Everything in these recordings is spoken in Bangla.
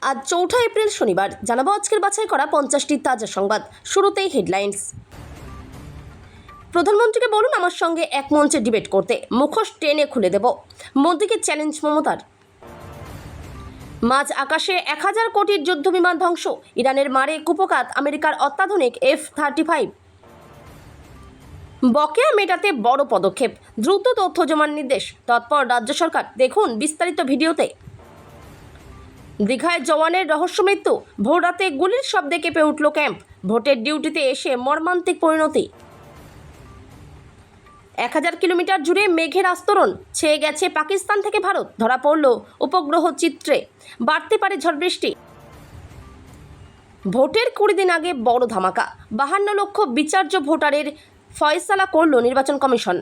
আজ ৪ এপ্রিল শনিবার জানাবো আজকের বাছাই করা 50টি তাজা সংবাদ। শুরুতেই হেডলাইন্স। প্রধানমন্ত্রীকে বলুন আমার সঙ্গে এক মঞ্চে ডিবেট করতে, মুখোশ টেনে খুলে দেব, মোদিকে চ্যালেঞ্জ মমতার। মাঝ আকাশে 1000 কোটির যুদ্ধ বিমান ধ্বংস, ইরানের মারে কুপকাত আমেরিকার অত্যাধুনিক F-35। বকেয়া মেটাতে বড় পদক্ষেপ, দ্রুত তথ্য জমার নির্দেশ, তৎপর রাজ্য সরকার। দেখুন বিস্তারিত ভিডিওতে। দীঘায় জওয়ানের রহস্য মৃত্যু, ভোররাতে গুলির শব্দে কেঁপে উঠল ক্যাম্প, ভোটের ডিউটিতে এসে মর্মান্তিক পরিণতি। 1000 কিলোমিটার জুড়ে মেঘের আস্তরণ, ছেয়ে গেছে পাকিস্তান থেকে ভারত, ধরা পড়ল উপগ্রহ চিত্রে, বাড়তে পারে ঝড় বৃষ্টি। ভোটের 20 দিন আগে বড় ধামাকা, 52 লক্ষ বিচার্য ভোটারের ফয়সালা করল নির্বাচন কমিশন।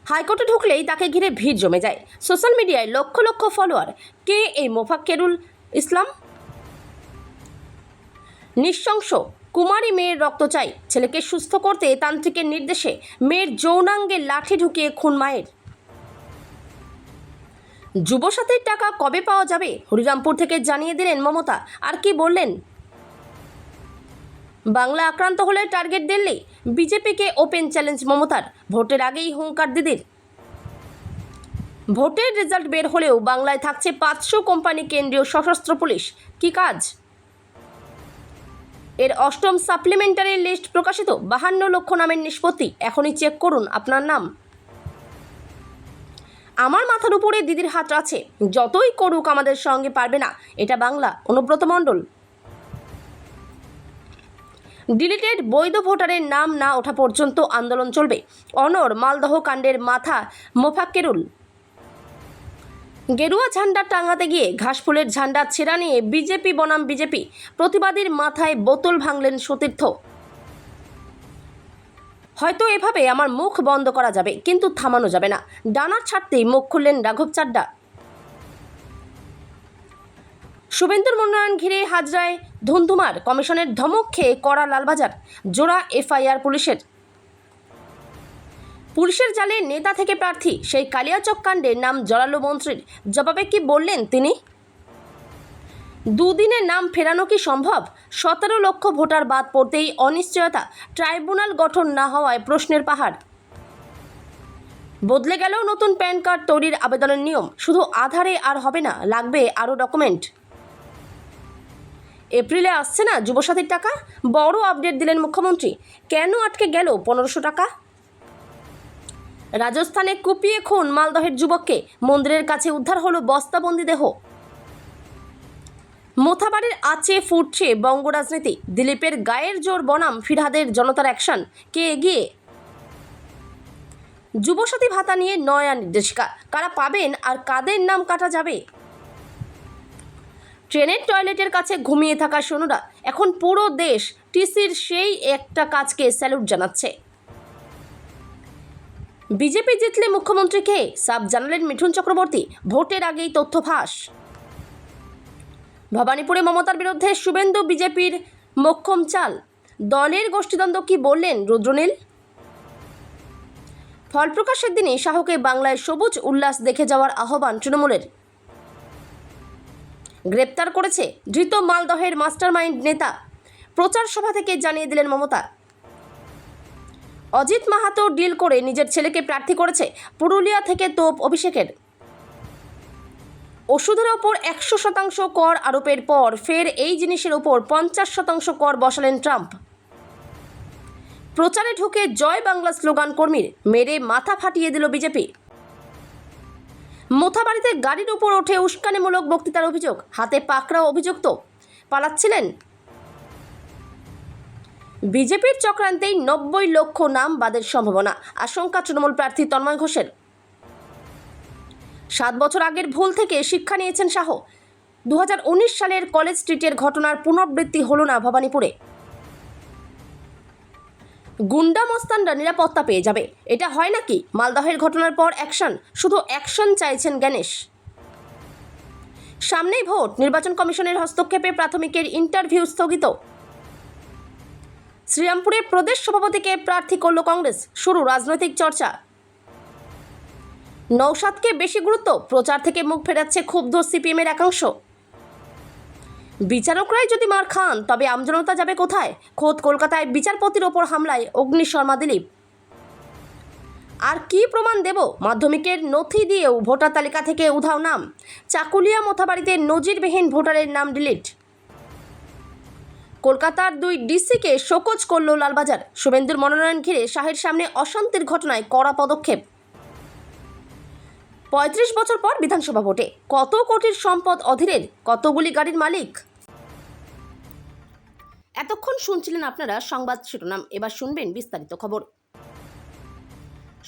হাইকোর্টে ঢুকলেই তাকে ঘিরে ভিড় জমে যায়, সোশ্যাল মিডিয়ায় লক্ষ লক্ষ ফলোয়ার। কে এই মোফাক্কেরুল ইসলাম? নৃশংস, কুমারী মেয়ের রক্ত চাই, ছেলেকে সুস্থ করতে তান্ত্রিকের নির্দেশে মেয়ের যৌনাঙ্গে লাঠি ঢুকিয়ে খুন মায়ের। যুবসাথীর টাকা কবে পাওয়া যাবে? হরিরামপুর থেকে জানিয়ে দিলেন মমতা। আর কি বললেন? বাংলা আক্রান্ত হলে টার্গেট দিল্লি, বিজেপিকে ওপেন চ্যালেঞ্জ মমতার, ভোটের আগেই হুঙ্কার দিদির। ভোটের রেজাল্ট বের হলেও বাংলায় থাকছে 500 কোম্পানি কেন্দ্রীয় সশস্ত্র পুলিশ। কি কাজ? এর 8ম সাপ্লিমেন্টারি লিস্ট প্রকাশিত, 52 লক্ষ নামের নিষ্পত্তি। এখনই চেক করুন আপনার নাম। আমার মাথার উপরে দিদির হাত আছে, যতই করুক আমাদের সঙ্গে পারবে না, এটা বাংলা। অনুব্রত মণ্ডল। ডিলিটেড বৈধ ভোটারের নাম না ওঠা পর্যন্ত আন্দোলন চলবে, অনর মালদহ কাণ্ডের মাথা মোফাক্কেরুল। গেরুয়া ঝান্ডা টাঙাতে গিয়ে ঘাসফুলের ঝান্ডা ছেঁড়া নিয়ে বিজেপি বনাম বিজেপি, প্রতিবাদীর মাথায় বোতল ভাঙলেন সতীর্থ। হয়তো এভাবে আমার মুখ বন্ধ করা যাবে, কিন্তু থামানো যাবে না। ডানার ছাড়তেই মুখ খুললেন রাঘব চাড্ডা। শুভেন্দুর মনোনয়ন ঘিরে হাজরায় ধুন্ধুমার, কমিশনের ধমক খেয়ে কড়া লালবাজার, জোড়া এফআইআর পুলিশের। পুলিশের জালে নেতা থেকে প্রার্থী, সেই কালিয়াচক কাণ্ডে নাম জড়ালো মন্ত্রীর। জবাবে কি বললেন তিনি? দুদিনে নাম ফেরানো কি সম্ভব? 17 লক্ষ ভোটার বাদ পড়তেই অনিশ্চয়তা, ট্রাইব্যুনাল গঠন না হওয়ায় প্রশ্নের পাহাড়। বদলে গেল নতুন প্যান কার্ড তৈরির আবেদনের নিয়ম, শুধু আধারে আর হবে না, লাগবে আরও ডকুমেন্ট। এপ্রিলে আসছে না যুবসাথীর টাকা? বড় আপডেট দিলেন মুখ্যমন্ত্রী। কেন আটকে গেল 1500 টাকা? রাজস্থানে কুপিয়ে খুন মালদহের যুবককে, মন্দিরের কাছে উদ্ধার হলো বস্তাবন্দি দেহ। মোথাবাড়ির আঁচে ফুটছে বঙ্গ রাজনীতি, দিলীপের গায়ের জোর বনাম ফিরহাদের জনতার অ্যাকশন, কে এগিয়ে? যুবসাথী ভাতা নিয়ে নয়া নির্দেশিকা, কারা পাবেন আর কাদের নাম কাটা যাবে? ট্রেনের টয়লেটের কাছে ঘুমিয়ে থাকা সৈন্যরা, এখন পুরো দেশ টিসির সেই একটা কাজকে স্যালুট জানাচ্ছে। বিজেপি জিতলে মুখ্যমন্ত্রীকে সাফ জানালেন মিঠুন চক্রবর্তী, ভোটের আগেই তথ্য ফাঁস। ভবানীপুরে মমতার বিরুদ্ধে শুভেন্দু বিজেপির মোক্ষম চাল, দলের গোষ্ঠীদ্বন্দ্ব কি বললেন রুদ্রনীল? ফল প্রকাশের দিনই শাহকে বাংলায় সবুজ উল্লাস দেখে যাওয়ার আহ্বান তৃণমূলের। গ্রেপ্তার করেছে ধৃত মালদহের মাস্টারমাইন্ড নেতা, প্রচার সভা থেকে জানিয়ে দিলেন মমতা। অজিত মাহাতো ডিল করে নিজের ছেলেকে প্রার্থী করেছে, পুরুলিয়া থেকে তোপ অভিষেকের। ওষুধের ওপর 100% কর আরোপের পর ফের এই জিনিসের ওপর 50% কর বসালেন ট্রাম্প। প্রচারে ঢুকে জয় বাংলা স্লোগান কর্মীর, মেরে মাথা ফাটিয়ে দিল বিজেপি। মোথাবাড়িতে গাড়ির উপর ওঠে উস্কানিমূলক বক্তৃতার অভিযোগ, হাতে পাকড়াও অভিযুক্ত, পালাচ্ছিলেন। বিজেপির চক্রান্তেই 90 লক্ষ নাম বাদের সম্ভাবনা, আশঙ্কা তৃণমূল প্রার্থী তন্ময় ঘোষের। 7 বছর আগের ভুল থেকে শিক্ষা নিয়েছেন শাহ। 2019 সালের কলেজ স্ট্রিটের ঘটনার পুনরাবৃত্তি হলো না ভবানীপুরে। গুন্ডা মস্তানরা নিরাপত্তা পেয়ে যাবে, এটা হয় নাকি? মালদহের ঘটনার পর অ্যাকশন, শুধু অ্যাকশন চাইছেন গণেশ। সামনেই ভোট, নির্বাচন কমিশনের হস্তক্ষেপে প্রাথমিকের ইন্টারভিউ স্থগিত। শ্রীরামপুরে প্রদেশ সভাপতিকে প্রার্থী করল কংগ্রেস, শুরু রাজনৈতিক চর্চা। নওশাদকে বেশি গুরুত্ব, প্রচার থেকে মুখ ফেরাচ্ছে ক্ষুব্ধ সিপিএমের একাংশ। বিচারকরাই যদি মার খান তবে আমজনতা যাবে কোথায়? খোদ কলকাতায় বিচারপতির ওপর হামলায় অগ্নিশর্মা দিলীপ। আর কি প্রমাণ দেব? মাধ্যমিকের নথি দিয়েও ভোটার তালিকা থেকে উধাও নাম। চাকুলিয়া মোথাবাড়িতে নজিরবিহীন ভোটারের নাম ডিলিট। কলকাতার 2 ডিসিকে শোকজ করল লালবাজার। শুভেন্দুর মনোনয়ন ঘিরে শাহের সামনে অশান্তির ঘটনায় কড়া পদক্ষেপ। 35 বছর পর বিধানসভা ভোটে কত কোটির সম্পদ অধীরের, কতগুলি গাড়ির মালিক। এতক্ষণ শুনছিলেন আপনারা সংবাদ শিরোনাম, এবার শুনবেন বিস্তারিত খবর।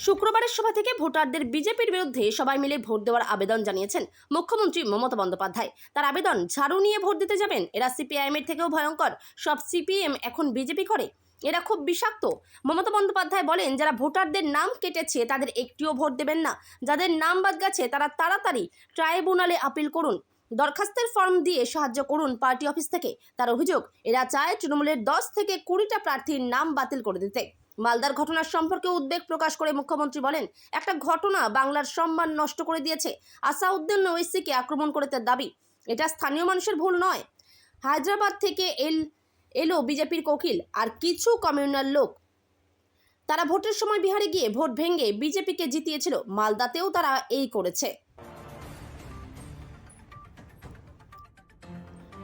শুক্রবারের সভা থেকে ভোটারদের বিজেপির বিরুদ্ধে সবাই মিলে ভোট দেওয়ার আবেদন জানিয়েছেন মুখ্যমন্ত্রী মমতা বন্দ্যোপাধ্যায়। তার আবেদন, ঝাড়ু নিয়ে ভোট দিতে যাবেন। এরা সিপিআইএম এর থেকেও ভয়ঙ্কর। সব সিপিএম এখন বিজেপি করে, এরা খুব বিষাক্ত। মমতা বন্দ্যোপাধ্যায় বলেন, যারা ভোটারদের নাম কেটেছে তাদের একটিও ভোট দেবেন না। যাদের নাম বাদ গেছে তারা তাড়াতাড়ি ট্রাইব্যুনালে আপিল করুন। দরখাস্তের ফর্ম দিয়ে সাহায্য করুন পার্টি অফিস থেকে। তার অভিযোগ, এরা চায় তৃণমূলের 10 থেকে 20টা প্রার্থীর নাম বাতিল করে দিতে। মালদার ঘটনার সম্পর্কে উদ্বেগ প্রকাশ করে মুখ্যমন্ত্রী বলেন, একটা ঘটনা বাংলার সম্মান নষ্ট করে দিয়েছে। আসাউদ্দিন ওয়েসিকে আক্রমণ করে তার দাবি, এটা স্থানীয় মানুষের ভুল নয়। হায়দ্রাবাদ থেকে এলো বিজেপির কোকিল আর কিছু কমিউনাল লোক। তারা ভোটের সময় বিহারে গিয়ে ভোট ভেঙে বিজেপিকে জিতিয়েছিল। মালদাতেও তারা এই করেছে।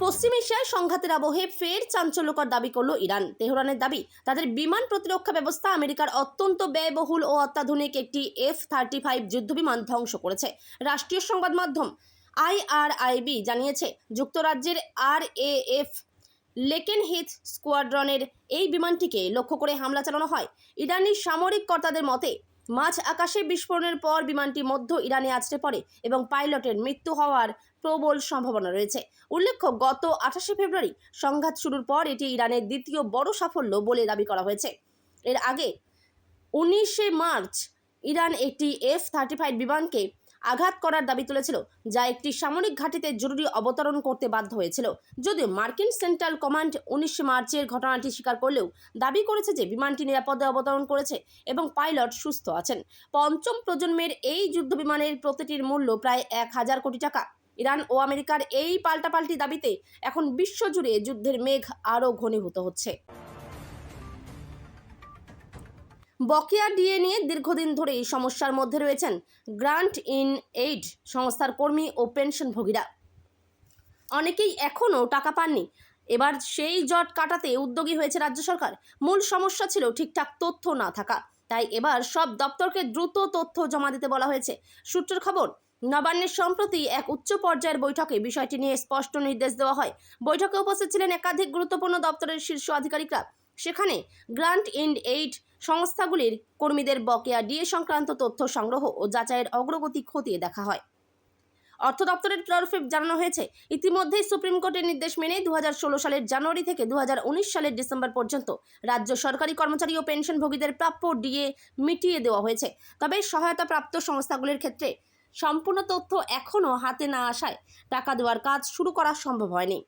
পশ্চিম এশিয়ায় সংঘাতের আবহে ফের চাঞ্চল্যকর দাবি করল ইরান। তেহরানের দাবি, তাদের বিমান প্রতিরক্ষা ব্যবস্থা আমেরিকার অত্যন্ত ব্যয়বহুল ও অত্যাধুনিক একটি F-35 যুদ্ধবিমান ধ্বংস করেছে। রাষ্ট্রীয় সংবাদ মাধ্যম IRIB জানিয়েছে, যুক্তরাজ্যের RAF লেকেনহিথ স্কোয়াড্রনের এই বিমানটিকে লক্ষ্য করে হামলা চালানো হয়। ইরানি সামরিক কর্তাদের মতে, মাঝ আকাশে বিস্ফোরণের পর বিমানটি মধ্য ইরানে আছড়ে পড়ে এবং পাইলটের মৃত্যু হওয়ার প্রবল সম্ভাবনা রয়েছে। উল্লেখ্য, গত 28 ফেব্রুয়ারি সংঘাত শুরুর পর এটি ইরানের দ্বিতীয় বড় সাফল্য বলে দাবি করা হয়েছে। এর আগে 19 মার্চ ইরান একটি F-35 বিমানকে আঘাত করার দাবি তুলেছিল, যা একটি সামরিক ঘাঁটিতে জরুরি অবতরণ করতে বাধ্য হয়েছিল। যদিও মার্কিন সেন্ট্রাল কমান্ড 19 মার্চের ঘটনাটি স্বীকার করলেও দাবি করেছে যে বিমানটি নিরাপদে অবতরণ করেছে এবং পাইলট সুস্থ আছেন। পঞ্চম প্রজন্মের এই যুদ্ধবিমানের প্রতিটির মূল্য প্রায় 1000 কোটি টাকা। ইরান ও আমেরিকার এই পাল্টাপাল্টি দাবিতে এখন বিশ্বজুড়ে যুদ্ধের মেঘ আরও ঘনীভূত হচ্ছে। বকেয়া ডিএ নিয়ে দীর্ঘদিন ধরেই সমস্যার মধ্যে রয়েছেন গ্রান্ট ইন এইড সংস্থার কর্মী ও পেনশনভোগীরা। অনেকেই এখনও টাকা পাননি। এবার সেই জট কাটাতে উদ্যোগী হয়েছে রাজ্য সরকার। মূল সমস্যা ছিল ঠিকঠাক তথ্য না থাকা, তাই এবার সব দপ্তরকে দ্রুত তথ্য জমা দিতে বলা হয়েছে। সূত্রের খবর, নবান্নের সম্প্রতি এক উচ্চ পর্যায়ের বৈঠকে বিষয়টি নিয়ে স্পষ্ট নির্দেশ দেওয়া হয়। বৈঠকে উপস্থিত ছিলেন একাধিক গুরুত্বপূর্ণ দপ্তরের শীর্ষ আধিকারিকরা। সেখানে গ্রান্ট ইন এইড সংস্থাগুলির কর্মীদের বকেয়া ডিএ সংক্রান্ত তথ্য সংগ্রহ ও যাচাইয়ের অগ্রগতি খতিয়ে দেখা হয়। অর্থ দপ্তরের তরফে জানানো হয়েছে, ইতিমধ্যেই সুপ্রিম কোর্টের নির্দেশ মেনে 2016 সালের জানুয়ারি থেকে 2019 সালের ডিসেম্বর পর্যন্ত রাজ্য সরকারি কর্মচারী ও পেনশনভোগীদের প্রাপ্য ডিএ মিটিয়ে দেওয়া হয়েছে। তবে সহায়তাপ্রাপ্ত সংস্থাগুলির ক্ষেত্রে সম্পূর্ণ তথ্য এখনও হাতে না আসায় টাকা দেওয়ার কাজ শুরু করা সম্ভব হয়নি।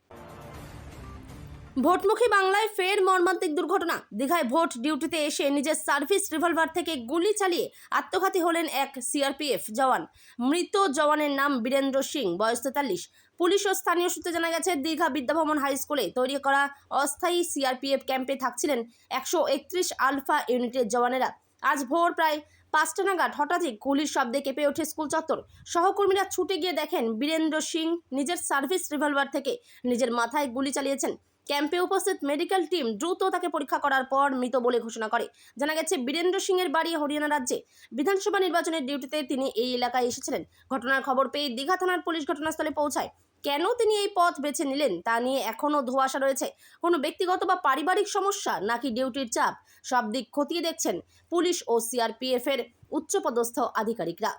ভোটমুখী বাংলায় ফের মর্মান্তিক দুর্ঘটনা। দীঘায় ভোট ডিউটিতে এসে নিজের সার্ভিস রিভলভার থেকে গুলি চালিয়ে আত্মঘাতী হলেন এক সিআরপিএফ জওয়ান। মৃত জওয়ানের নাম বীরেন্দ্র সিং, বয়স 43। পুলিশ ও স্থানীয় সূত্রে জানা গেছে, দীঘা বিদ্যাভবন হাই স্কুলে তৈরি করা অস্থায়ী সিআরপিএফ ক্যাম্পে থাকছিলেন 131 আলফা ইউনিটের জওয়ানেরা। আজ ভোর প্রায় 5টা নাগাদ হঠাৎই গুলির শব্দে কেঁপে ওঠে স্কুল চত্বর। সহকর্মীরা ছুটে গিয়ে দেখেন বীরেন্দ্র সিং নিজের সার্ভিস রিভলভার থেকে নিজের মাথায় গুলি চালিয়েছেন। ক্যাম্পে উপস্থিত মেডিকেল টিম দ্রুত তাকে পরীক্ষা করার পর মৃত বলে ঘোষণা করে। জানা গেছে, বীরেন্দ্র সিংয়ের বাড়ি হরিয়ানা রাজ্যে। বিধানসভা নির্বাচনের ডিউটিতে তিনি এই এলাকায় এসেছিলেন। ঘটনার খবর পেয়ে দীঘা থানার পুলিশ ঘটনাস্থলে পৌঁছায়। কেন তিনি এই পথ বেছে নিলেন তা নিয়ে এখনও ধোঁয়াশা রয়েছে। কোনো ব্যক্তিগত বা পারিবারিক সমস্যা নাকি ডিউটির চাপ, সব দিক খতিয়ে দেখছেন পুলিশ ও সিআরপিএফ এর উচ্চপদস্থ আধিকারিকরা।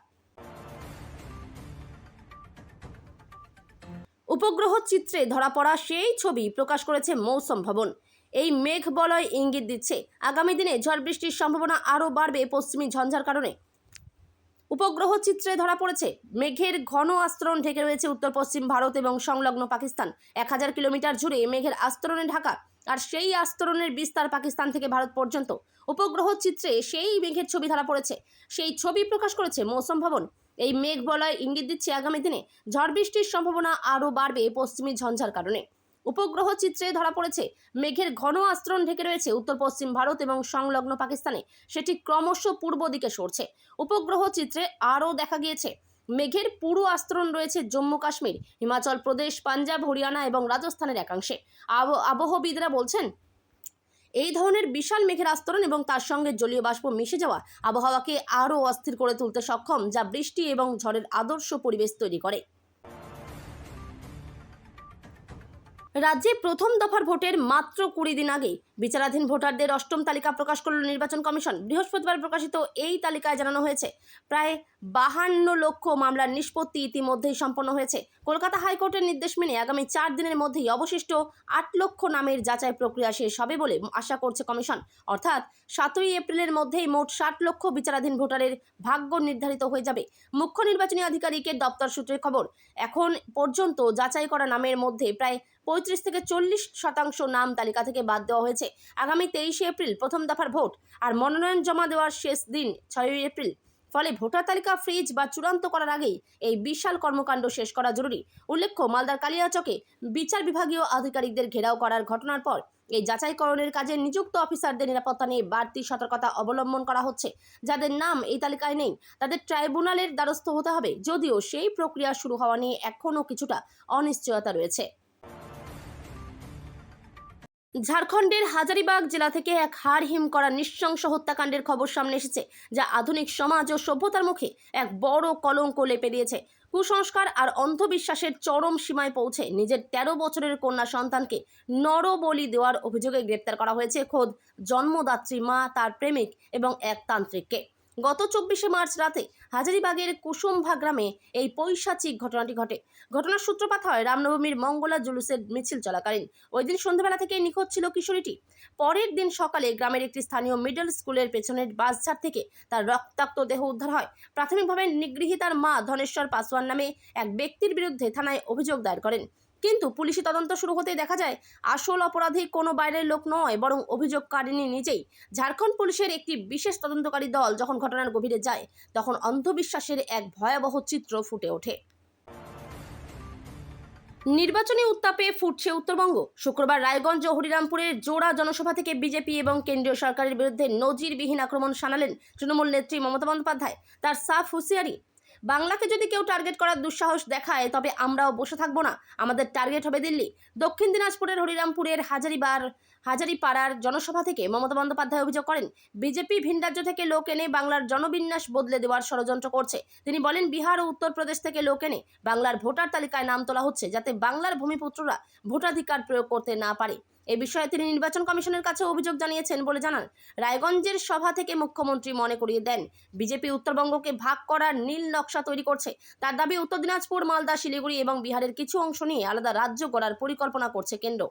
উপগ্রহ চিত্রে ধরা পড়া সেই ছবি প্রকাশ করেছে মৌসুম ভবন। এই মেঘ বলয় ইঙ্গিত দিচ্ছে আগামী দিনে ঝড় বৃষ্টির সম্ভাবনা আরও বাড়বে পশ্চিমী ঝঞ্ঝার কারণে। উপগ্রহ চিত্রে ধরা পড়েছে মেঘের ঘন আস্তরণ ঢেকে রয়েছে উত্তর পশ্চিম ভারত এবং সংলগ্ন পাকিস্তান। 1000 কিলোমিটার জুড়ে মেঘের আস্তরণে ঢাকা, আর সেই আস্তরণের বিস্তার পাকিস্তান থেকে ভারত পর্যন্ত। উপগ্রহ চিত্রে সেই মেঘের ছবি ধরা পড়েছে, সেই ছবি প্রকাশ করেছে মৌসুম ভবন। এই মেঘ বলয় ইঙ্গিত দিচ্ছে আগামী দিনে ঝড় বৃষ্টির সম্ভাবনা আরও বাড়বে পশ্চিমী ঝঞ্ঝার কারণে। উপগ্রহ চিত্রে ধরা পড়েছে মেঘের ঘন আস্তরণ ঢেকে রয়েছে উত্তর পশ্চিম ভারত এবং সংলগ্ন পাকিস্তানে, সেটি ক্রমশ পূর্ব দিকে সরছে। উপগ্রহ চিত্রে আরও দেখা গিয়েছে মেঘের পুরো আস্তরণ রয়েছে জম্মু কাশ্মীর, হিমাচল প্রদেশ, পাঞ্জাব, হরিয়ানা এবং রাজস্থানের একাংশে। আবহবিদরা বলছেন এই ধরনের বিশাল মেঘের আস্তরণ এবং তার সঙ্গে জলীয় বাষ্প মিশে যাওয়া আবহাওয়াকে আরও অস্থির করে তুলতে সক্ষম, যা বৃষ্টি এবং ঝড়ের আদর্শ পরিবেশ তৈরি করে। রাজ্যে প্রথম দফার ভোটের মাত্র 20 দিন আগে বিচারাধীন ভোটারদের অষ্টম তালিকা প্রকাশ করল নির্বাচন কমিশন। বৃহস্পতিবার প্রকাশিত এই তালিকায় জানানো হয়েছে প্রায় 52 লক্ষ মামলার নিষ্পত্তি ইতিমধ্যেই সম্পন্ন হয়েছে। কলকাতা হাইকোর্টের নির্দেশ মেনে আগামী 4 দিনের মধ্যেই অবশিষ্ট 8 লক্ষ নামের যাচাই প্রক্রিয়া শেষ হবে বলে আশা করছে কমিশন। অর্থাৎ 7ই এপ্রিলের মধ্যেই মোট 60 লক্ষ বিচারাধীন ভোটারের ভাগ্য নির্ধারিত হয়ে যাবে। মুখ্য নির্বাচনী আধিকারিকের দপ্তর সূত্রের খবর, এখন পর্যন্ত যাচাই করা নামের মধ্যে প্রায় 35 থেকে 40% নাম তালিকা থেকে বাদ দেওয়া হয়েছে। আগামী 23 এপ্রিল প্রথম দফার ভোট, আর মনোনয়ন জমা দেওয়ার শেষ দিন 6 এপ্রিল। ফলে ভোটার তালিকা ফ্রিজ বা চূড়ান্ত করার আগেই এই বিশাল কর্মকাণ্ড শেষ করা জরুরি। উল্লেখ্য, মালদার কালিয়াচকে বিচার বিভাগীয় আধিকারিকদের ঘেরাও করার ঘটনার পর এই যাচাইকরণের কাজে নিযুক্ত অফিসারদের নিরাপত্তা নিয়ে বাড়তি সতর্কতা অবলম্বন করা হচ্ছে। যাদের নাম এই তালিকায় নেই তাদের ট্রাইব্যুনালের দ্বারস্থ হতে হবে, যদিও সেই প্রক্রিয়া শুরু হওয়া নিয়ে এখনও কিছুটা অনিশ্চয়তা রয়েছে। ঝাড়খণ্ডের হাজারিবাগ জেলা থেকে এক হাড়হিম করা নৃশংস হত্যাকাণ্ডের খবর সামনে এসেছে, যা আধুনিক সমাজ ও সভ্যতার মুখে এক বড় কলঙ্ক লেপে দিয়েছে। কুসংস্কার আর অন্ধবিশ্বাসের চরম সীমায় পৌঁছে নিজের 13 বছরের কন্যা সন্তানকে নরবলি দেওয়ার অভিযোগে গ্রেপ্তার করা হয়েছে খোদ জন্মদাত্রী মা, তার প্রেমিক এবং এক তান্ত্রিককে। গত 24শে মার্চ রাতে হাজারিবাগের কুসুমভা গ্রামে এই পৈশাচিক ঘটনাটি ঘটে। ঘটনার সূত্রপাত হয় রামনবমীর মঙ্গলা জুলুসের মিছিল চলাকালীন। ওই দিন সন্ধ্যাবেলা থেকে নিখোঁজ ছিল কিশোরীটি। পরের দিন সকালে গ্রামের একটি স্থানীয় মিডল স্কুলের পেছনের বাসঝাড় থেকে তার রক্তাক্ত দেহ উদ্ধার হয়। প্রাথমিকভাবে নিগৃহীতার মা ধনেশ্বর পাসওয়ান নামে এক ব্যক্তির বিরুদ্ধে থানায় অভিযোগ দায়ের করেন, কিন্তু পুলিশি তদন্ত শুরু হতেই দেখা যায় আসল অপরাধী কোনো বাইরের লোক নয়, বরং অভিযোগকারিনী নিজেই। ঝাড়খণ্ড পুলিশের একটি বিশেষ তদন্তকারী দল যখন ঘটনার গভীরে যায়, তখন অন্ধবিশ্বাসের এক ভয়াবহ চিত্র ফুটে ওঠে। নির্বাচনী উত্তাপে ফুটছে উত্তরবঙ্গ। শুক্রবার রায়গঞ্জ ও হরিরামপুরের জোড়া জনসভা থেকে বিজেপি এবং কেন্দ্রীয় সরকারের বিরুদ্ধে নজিরবিহীন আক্রমণ শানালেন তৃণমূল নেত্রী মমতা বন্দ্যোপাধ্যায়। তার সাফ হুঁশিয়ারি, বাংলাকে যদি কেউ টার্গেট করার দুঃসাহস দেখায় তবে আমরাও বসে থাকবো না, আমাদের টার্গেট হবে দিল্লি। দক্ষিণ দিনাজপুরের হরিরামপুরের হাজারিপাড়ার জনসভা থেকে মমতা বন্দ্যোপাধ্যায় অভিযোগ করেন, বিজেপি ভিন রাজ্য থেকে লোক এনে বাংলার জনবিন্যাস বদলে দেওয়ার ষড়যন্ত্র করছে। তিনি বলেন, বিহার ও উত্তরপ্রদেশ থেকে লোক এনে বাংলার ভোটার তালিকায় নাম তোলা হচ্ছে, যাতে বাংলার ভূমিপুত্ররা ভোটাধিকার প্রয়োগ করতে না পারে। এ বিষয়ে তিনি নির্বাচন কমিশনের কাছে অভিযোগ জানিয়েছেন বলে জানান। রায়গঞ্জের সভা থেকে মুখ্যমন্ত্রী মনে করিয়ে দেন, বিজেপি উত্তরবঙ্গকে ভাগ করার নীল নকশা তৈরি করছে। তার দাবি, উত্তর দিনাজপুর, মালদা, শিলিগুড়ি এবং বিহারের কিছু অংশ নিয়ে আলাদা রাজ্য গড়ার পরিকল্পনা করছে কেন্দ্র।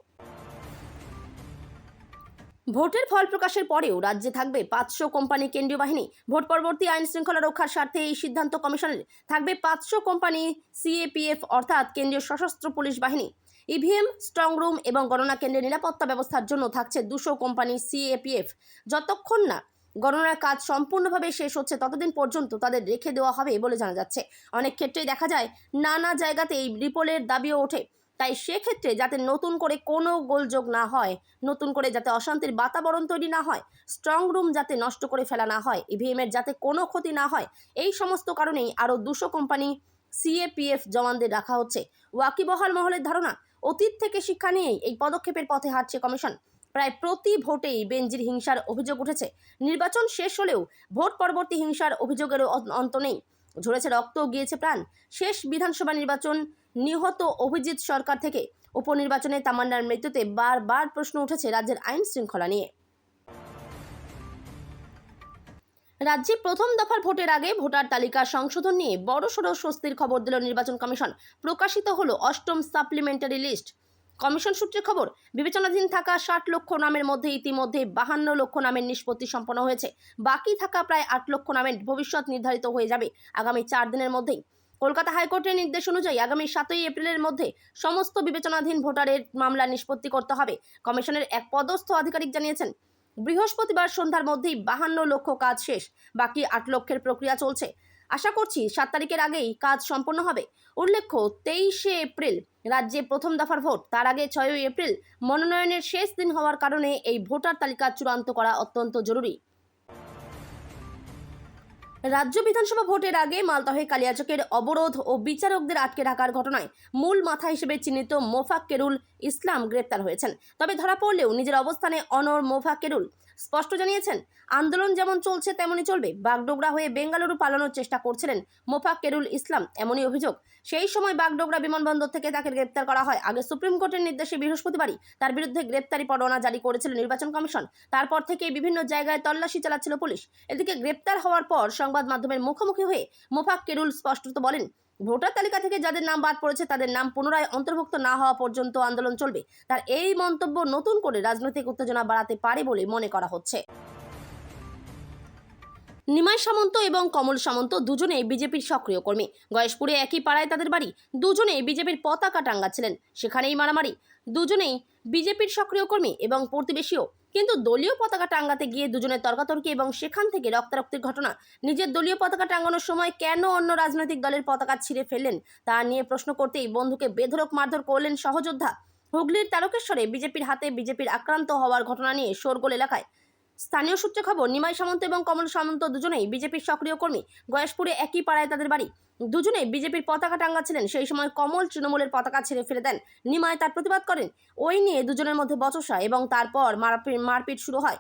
ভোটের ফল প্রকাশের পরেও রাজ্যে থাকবে 500 কোম্পানি কেন্দ্রীয় বাহিনী। ভোট পরবর্তী আইন শৃঙ্খলা রক্ষার স্বার্থে এই সিদ্ধান্ত কমিশনের। থাকবে 500 কোম্পানি সিএপিএফ অর্থাৎ কেন্দ্রীয় সশস্ত্র পুলিশ বাহিনী। ইভিএম, স্ট্রং রুম এবং গণনা কেন্দ্রের নিরাপত্তা ব্যবস্থার জন্য থাকছে 200 কোম্পানি সিএপিএফ। যতক্ষণ না গণনার কাজ সম্পূর্ণভাবে শেষ হচ্ছে ততদিন পর্যন্ত তাদের রেখে দেওয়া হবে বলে জানা যাচ্ছে। অনেক ক্ষেত্রেই দেখা যায় নানা জায়গাতে এই রিপোলের দাবিও ওঠে। তাই সেক্ষেত্রে যাতে নতুন করে কোনো গোলযোগ না হয়, নতুন করে যাতে অশান্তির বাতাবরণ তৈরি না হয়, স্ট্রং রুম যাতে নষ্ট করে ফেলা না হয়, ইভিএমের যাতে কোনো ক্ষতি না হয়, এই সমস্ত কারণেই আরও 200 কোম্পানি সিএপিএফ জওয়ানদের রাখা হচ্ছে। ওয়াকিবহাল মহলের ধারণা, অতীত থেকে শিক্ষা নিয়েই এই পদক্ষেপের পথে হাঁটছে কমিশন। প্রায় প্রতি ভোটেই বেনজির হিংসার অভিযোগ উঠেছে। নির্বাচন শেষ হলেও ভোট পরবর্তী হিংসার অভিযোগেরও অন্ত নেই। ঝরেছে রক্ত, গিয়েছে প্রাণ। শেষ বিধানসভা নির্বাচন, নিহত অভিজিৎ সরকার থেকে উপনির্বাচনে তামান্নার মৃত্যুতে বারবার প্রশ্ন উঠেছে রাজ্যের আইন শৃঙ্খলা নিয়ে। রাজ্যে প্রথম দফার ভোটের আগে ভোটার তালিকা সংশোধন নিয়ে বড়সড় স্বস্তির খবর দিল নির্বাচন কমিশন। প্রকাশিত হলো 8ম সাপ্লিমেন্টারি লিস্ট। কমিশন সূত্রে খবর, বিবেচনাধীন থাকা 60 লক্ষ নামের মধ্যে ইতিমধ্যে 52 লক্ষ নামের নিষ্পত্তি সম্পন্ন হয়েছে। বাকি থাকা প্রায় 8 লক্ষ নামের ভবিষ্যৎ নির্ধারিত হয়ে যাবে আগামী 4 দিনের মধ্যেই। কলকাতা হাইকোর্টের নির্দেশ অনুযায়ী আগামী 7ই এপ্রিলের মধ্যে সমস্ত বিবেচনাধীন ভোটারের মামলা নিষ্পত্তি করতে হবে। কমিশনের এক পদস্থ আধিকারিক জানিয়েছেন, বৃহস্পতিবার সন্ধ্যার মধ্যেই 52 লক্ষ কাজ শেষ, বাকি 8 লক্ষের প্রক্রিয়া চলছে। আশা করছি 7 তারিখের আগেই কাজ সম্পন্ন হবে। উল্লেখ্য 23শে এপ্রিল রাজ্যে প্রথম দফার ভোট, তার আগে 6ই এপ্রিল মনোনয়নের শেষ দিন হওয়ার কারণে এই ভোটার তালিকা চূড়ান্ত করা অত্যন্ত জরুরি। রাজ্য বিধানসভা ভোটের আগে মালদহে কালিয়াচকের অবরোধ ও বিচারকদের আটকে রাখার ঘটনায় মূল মাথা হিসেবে চিহ্নিত মোফাক্কেরুল ইসলাম গ্রেপ্তার হয়েছেন। তবে ধরা পড়লেও নিজের অবস্থানে অনড় মোফাক্কেরুল স্পষ্ট জানিয়েছেন, আন্দোলন যেমন চলছে তেমনই চলবে। বাগডোগরা হয়ে বেঙ্গালুরু পালানোর চেষ্টা করছিলেন মোফাক্কেরুল ইসলাম, এমনই অভিযোগ। সেই সময় বাগডোগরা বিমানবন্দর থেকে তাকে গ্রেপ্তার করা হয়। আগে সুপ্রিম কোর্টের নির্দেশে বৃহস্পতিবারই তার বিরুদ্ধে গ্রেপ্তারি পরোয়ানা জারি করেছিল নির্বাচন কমিশন। তারপর থেকে বিভিন্ন জায়গায় তল্লাশি চালাচ্ছিল পুলিশ। এদিকে গ্রেপ্তার হওয়ার পর সংবাদ মাধ্যমের মুখোমুখি হয়ে মোফাক্কেরুল স্পষ্টত বলেন, ভোটার তালিকা থেকে যাদের নাম বাদ পড়েছে তাদের নাম পুনরায় অন্তর্ভুক্ত না হওয়া পর্যন্ত আন্দোলন চলবে। তার এই মন্তব্য নতুন করে রাজনৈতিক উত্তেজনা বাড়াতে পারে বলে মনে করা হচ্ছে। নিমাই সামন্ত এবং কমল সামন্ত দুজনেই বিজেপির সক্রিয় কর্মী। গয়েশপুরে একই পাড়ায় তাদের বাড়ি। দুজনেই বিজেপির পতাকা টাঙ্গাচ্ছিলেন, সেখানেই মারামারি। দুজনেই বিজেপির সক্রিয় কর্মী এবং প্রতিবেশীও, কিন্তু দলীয় পতাকা টাঙ্গাতে গিয়ে দুজনের তর্কাতর্কি এবং সেখান থেকে রক্তারক্তির ঘটনা। নিজের দলীয় পতাকা টাঙ্গানোর সময় কেন অন্য রাজনৈতিক দলের পতাকা ছিঁড়ে ফেললেন তা নিয়ে প্রশ্ন করতেই বন্ধুকে বেধড়ক মারধর করলেন সহযোদ্ধা। হুগলির তারকেশ্বরে বিজেপির হাতে বিজেপির আক্রান্ত হওয়ার ঘটনা নিয়ে শোরগোল এলাকায়। স্থানীয় সূত্রে খবর, নিমাই সামন্ত এবং কমল সামন্ত দুজনেই বিজেপির সক্রিয় কর্মী। গয়েশপুরে একই পাড়ায় তাদের বাড়ি। দুজনেই বিজেপির পতাকা টাঙ্গাচ্ছিলেন। সেই সময় কমল তৃণমূলের পতাকা ছেড়ে ফেলে দেন। নিমাই তার প্রতিবাদ করেন। ওই নিয়ে দুজনের মধ্যে বচসা এবং তারপর মারপিট শুরু হয়।